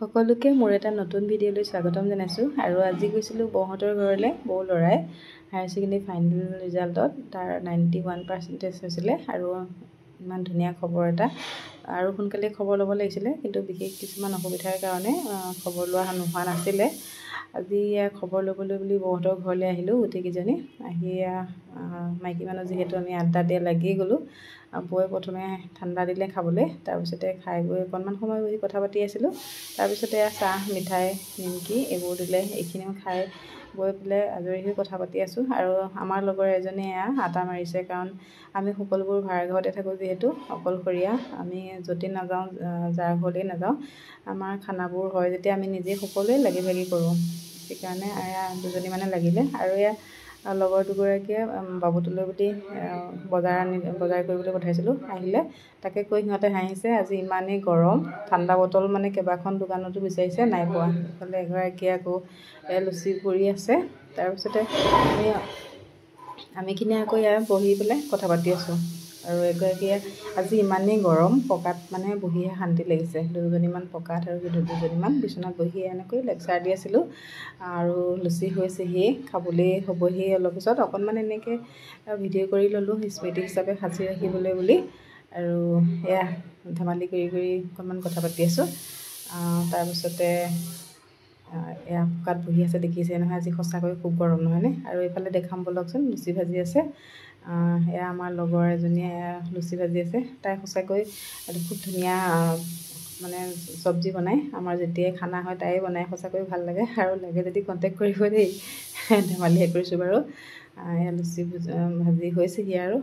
সকলোকে মোৰ এটা নতুন ভিডিঅ'লৈ স্বাগতম জনাইছোঁ। আৰু আজি গৈছিলোঁ বৌহঁতৰ ঘৰলৈ। বৌ ল'ৰাই হায়াৰ ছেকেণ্ডেৰী ফাইনেল ৰিজাল্টত তাৰ 91% হৈছিলে। আৰু ইমান ধুনীয়া খবৰ এটা, আৰু সোনকালে খবৰ ল'ব লাগিছিলে, কিন্তু বিশেষ কিছুমান অসুবিধাৰ কাৰণে খবৰ লোৱা নোহোৱা নাছিলে। আজি খবৰ ল'বলৈ বুলি বৌহঁতৰ ঘৰলৈ আহিলোঁ গোটেইকেইজনী। আহি মাইকী মানুহ যিহেতু আমি আড্ডা দিয়া লাগিয়ে গ'লোঁ। বৌয়ে প্ৰথমে ঠাণ্ডা দিলে খাবলৈ, তাৰপিছতে খাই গৈ অকণমান সময় বহি কথা পাতি আছিলোঁ। তাৰপিছতে চাহ, মিঠাই, নিমকি এইবোৰ দিলে। এইখিনিও খাই গৈ পেলাই আজৰি হৈ কথা পাতি আছোঁ। আৰু আমাৰ লগৰ এজনীয়ে আটা মাৰিছে, কাৰণ আমি সকলোবোৰ ভাড়া ঘৰতে থাকোঁ যিহেতু, অকলশৰীয়া। আমি য'তে নাযাওঁ, যাৰ ঘৰলেই নাযাওঁ, আমাৰ খানাবোৰ হয় যেতিয়া আমি নিজে সকলোৱে লাগি ভাগি কৰোঁ। সেইকাৰণে দুজনী মানে লাগিলে। আৰু লগৰ দুগৰাকীয়ে বাবুটোলৈ বুলি বজাৰ কৰিবলৈ পঠাইছিলোঁ, আহিলে। তাকে কৈ সিহঁতে হাঁহিছে, আজি ইমানেই গৰম, ঠাণ্ডা বটল মানে কেইবাখন দোকানতো বিচাৰিছে, নাই পোৱা। ইফালে এগৰাকীয়ে আকৌ লুচি পুৰি আছে। তাৰপিছতে আমিখিনি আকৌ বহি পেলাই কথা পাতি আছোঁ। আৰু এগৰাকীয়ে আজি ইমানেই গৰম, পকাত মানে বহিহে শান্তি লাগিছে। দুজনীমান পকাত আৰু দুজনীমান বিচনাত বহি এনেকৈ লেকচাৰ দি আছিলোঁ। আৰু লুচি হৈছেহি, খাবলৈ হ'বহি অলপ পিছত। অকণমান এনেকৈ ভিডিঅ' কৰি ল'লোঁ স্মৃতি হিচাপে সাঁচি ৰাখিবলৈ বুলি। আৰু ধেমালি কৰি অকণমান কথা পাতি আছোঁ। তাৰপিছতে পকাত বহি আছে, দেখিছে নহয়, আজি সঁচাকৈ খুব গৰম নহয়নে? আৰু এইফালে দেখাম ব'লকচোন, লুচি ভাজি আছে। আমাৰ লগৰ এজনীয়ে লুচি ভাজি আছে। তাই সঁচাকৈ খুব ধুনীয়া মানে চব্জি বনায়। আমাৰ যেতিয়াই খানা হয় তাই বনায়, সঁচাকৈ ভাল লাগে। আৰু লাগে যদি কণ্টেক্ট কৰিব দেই, ধেমালিহে কৰিছোঁ বাৰু। লুচি ভাজি হৈছেহি আৰু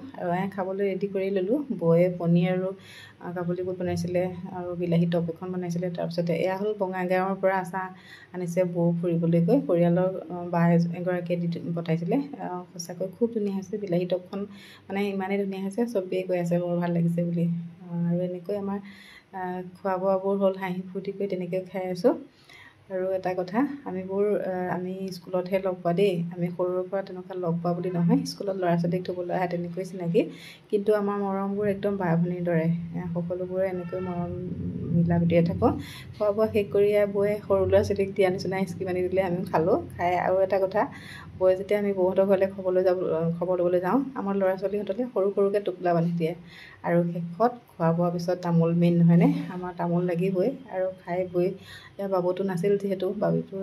খাবলৈ ৰেডি কৰি ল'লোঁ। বৌয়ে পনীৰ আৰু কাবুলী বুট বনাইছিলে, আৰু বিলাহী টপ এখন বনাইছিলে। তাৰপিছতে হ'ল বঙাইগাঁৱৰ পৰা আচাৰ আনিছে বৌ ফুৰিবলৈ গৈ, পৰিয়ালৰ বা এগৰাকীয়ে দি পঠাইছিলে। সঁচাকৈ খুব ধুনীয়া হৈছে। বিলাহী টপখন মানে ইমানেই ধুনীয়া হৈছে, চবেই কৈ আছে বৰ ভাল লাগিছে বুলি। আৰু এনেকৈ আমাৰ খোৱা বোৱাবোৰ হ'ল, হাঁহি ফূৰ্তি কৰি তেনেকৈ খাই আছোঁ। আৰু এটা কথা, আমি স্কুলতহে লগ পোৱা দেই। আমি সৰুৰ পৰা তেনেকুৱা লগ পোৱা বুলি নহয়, স্কুলত ল'ৰা ছোৱালীক থ'বলৈ আহে, তেনেকৈ চিনাকি। কিন্তু আমাৰ মৰমবোৰ একদম বাই ভনীৰ দৰে। সকলোবোৰে এনেকৈ মৰম মিলা প্ৰীতিৰে থাকোঁ। খোৱা বোৱা শেষ কৰি বৌয়ে সৰু ল'ৰা ছোৱালীক দিয়া নিচিনা স্কিম আনি দিলে, আমিও খালোঁ। খাই আৰু এটা কথা, বৌয়ে যেতিয়া আমি বৌহঁতৰ ঘৰলৈ খবৰ ল'বলৈ যাওঁ, আমাৰ ল'ৰা ছোৱালীহঁতলৈ সৰুকৈ টোপোলা বান্ধি দিয়ে। আৰু শেষত খোৱা বোৱাৰ পিছত তামোল মেইন নহয়নে? আমাৰ তামোল লাগিবই। আৰু খাই বৈ বাবুটো নাছিল যিহেতু, বাবুটো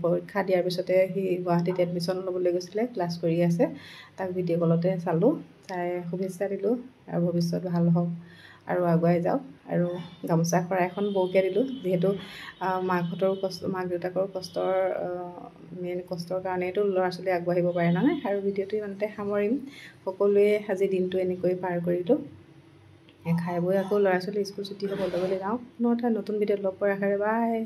পৰীক্ষা দিয়াৰ পিছতে সি গুৱাহাটীত এডমিশ্যন ল'বলৈ গৈছিলে, ক্লাছ কৰি আছে। তাক ভিডিঅ' কলতে চালোঁ, চাই শুভেচ্ছা দিলোঁ। আৰু ভৱিষ্যত ভাল হওক আৰু আগুৱাই যাওক। আৰু গামোচা শৰাই এখন বৌকে দিলোঁ, যিহেতু মাক দেউতাকৰ মেইন কষ্টৰ কাৰণেইতো ল'ৰা ছোৱালী আগবাঢ়িব পাৰে নহয়। আৰু ভিডিঅ'টো ইমানতে সামৰিম। সকলোৱে আজি দিনটো এনেকৈ পাৰ কৰিলোঁ। খাই বৈ আকৌ ল'ৰা ছোৱালী স্কুল ছুটি হ'ব, ল'বলৈ যাওঁ। পুনৰ এটা নতুন ভিডিঅ'ত লগ পোৱাৰ আশাৰে বাই।